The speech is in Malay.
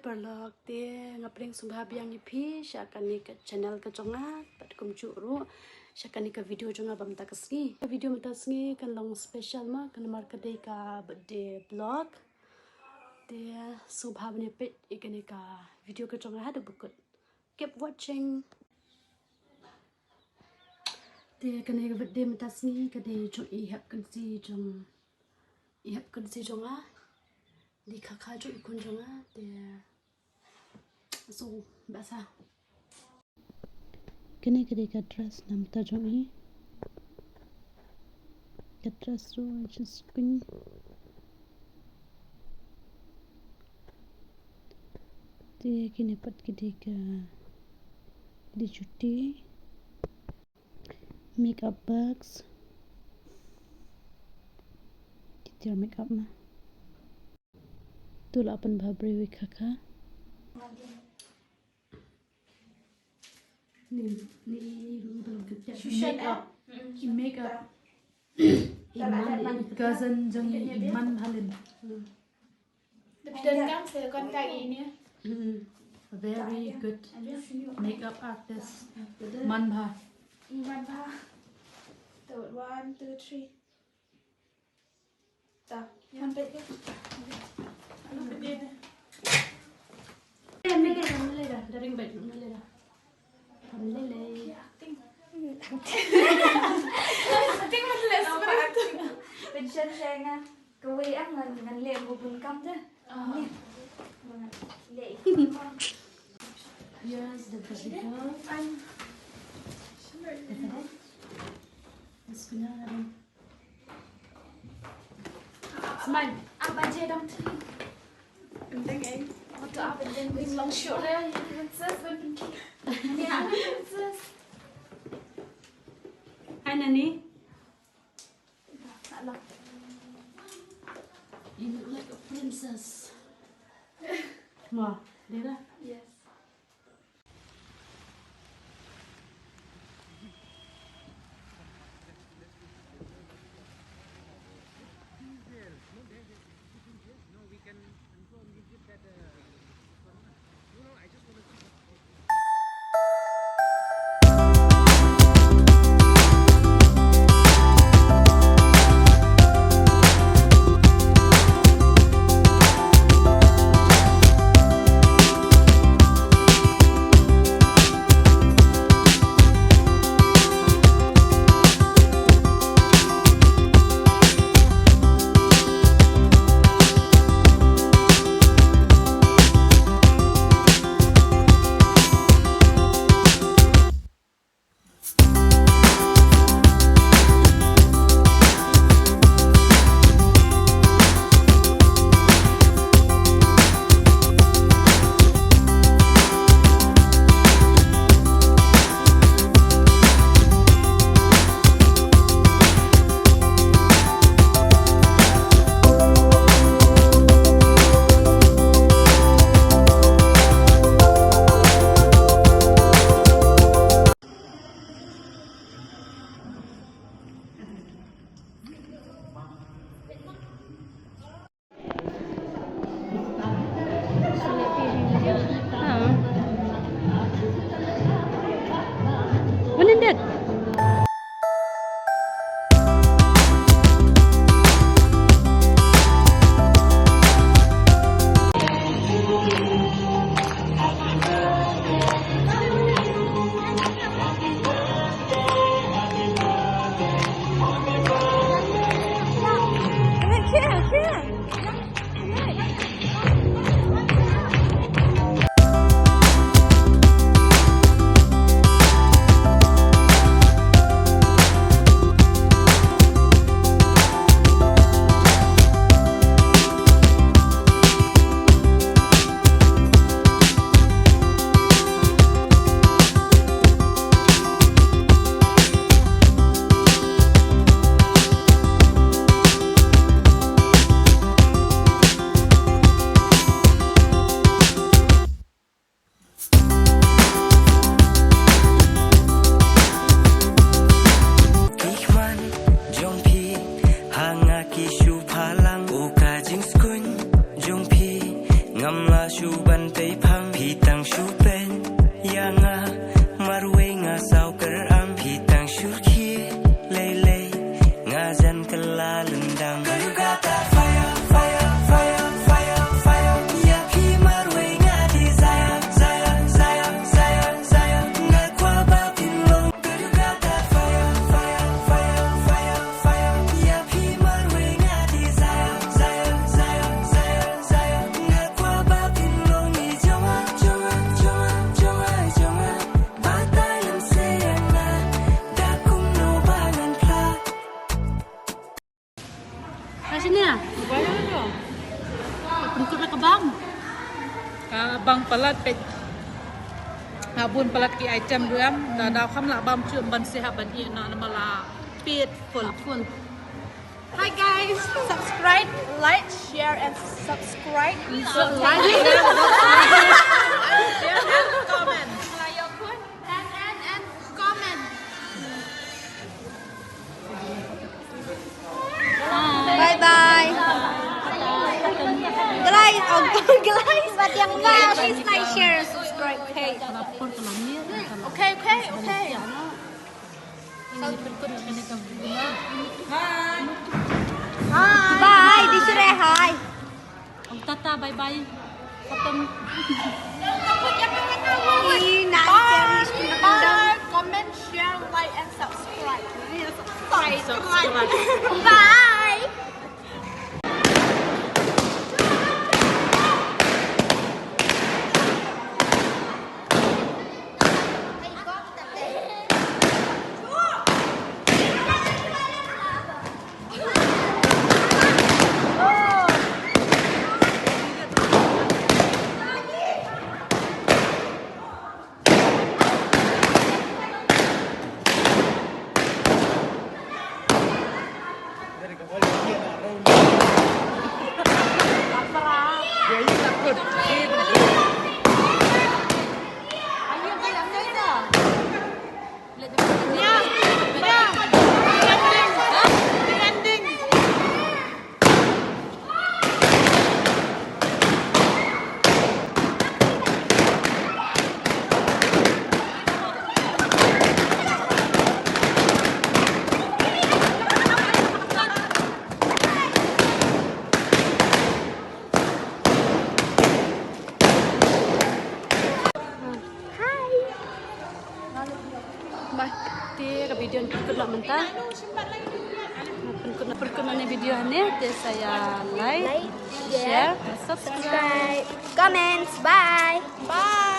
perlok te ngapring sumbah biang ipi syakani ke channel ke jonga pat kum juru syakani ke video jonga bam takasni video matasni kan long special ma kan mar kadai ka birthday vlog te sumbah bne pet ikani ka video ke jonga hada bukut keep watching te kan ke birthday matasni kadai jo ihap kan si jonga di kakak jo ikon jonga te so basa kene kede ka dress nam ta jongi ka dress ro just kun te kene pat kede ka di cuti makeup bags kita makeup ma tu lapan babri wi kakak ni ru belum kerja makeup iman cousin jang iman halin dan kan saya kan kayak ini very good makeup artist man bha iman bah tuh 1 2 3 tak yang baik ano bedin Melera, daring baik melera. Melele. acting malas apa acting pension saya nga kawai ang ngan le bubun kam ta le Yes, the girl. I'm sure Smile. apa aja dong penting waktu apa dan wing long short ya princess dan penting ya princess Hi Nani. Allah You look like a princess. Wah, Lera. yes What is that? ชูบันไปพังพี่ตั้งชูเป็นยังอ่ะมารุเวงาสาวกระอัมพี่ตั้งชูขี้เล่เล่งาจันกลาลันดังกรุกาตาไฟไฟไฟไฟไฟอยากพี่มารุเวงาดีใจใจใจใจใจงาควาบาพินลงกรุกาตาไฟไฟไฟไฟไฟอยากพี่มารุเวงาดีใจใจใจใจใจงาควาบาพินลงนี่จงอ่ะจงอ่ะจงอ่ะจงอ่ะจงอ่ะบาตายลันเสียงอ่ะดาคุมโนบางันพลา Sini ah. Bayar. Pengkut nak kebang. Bang pelat pe bun pelat ki item duam da daw kham la bam chum ban sehat ban i na mala pit full. Hi guys, subscribe, like, share and subscribe. Like, Share and comment. And comment. Bye bye. Guys, guys, but yang wow, please like, share, and subscribe. Okay. Lapor ke lamir. Okay. Ini pengkut nak kena kebang. Bye. Di sini hi. Om Tata bye bye. Potom. Bye. Comment, share, like and subscribe. Bye. Ke video pengkut nak mentah. Pengkut mana video ni? Saya like, share, subscribe. Comments. Bye. Bye.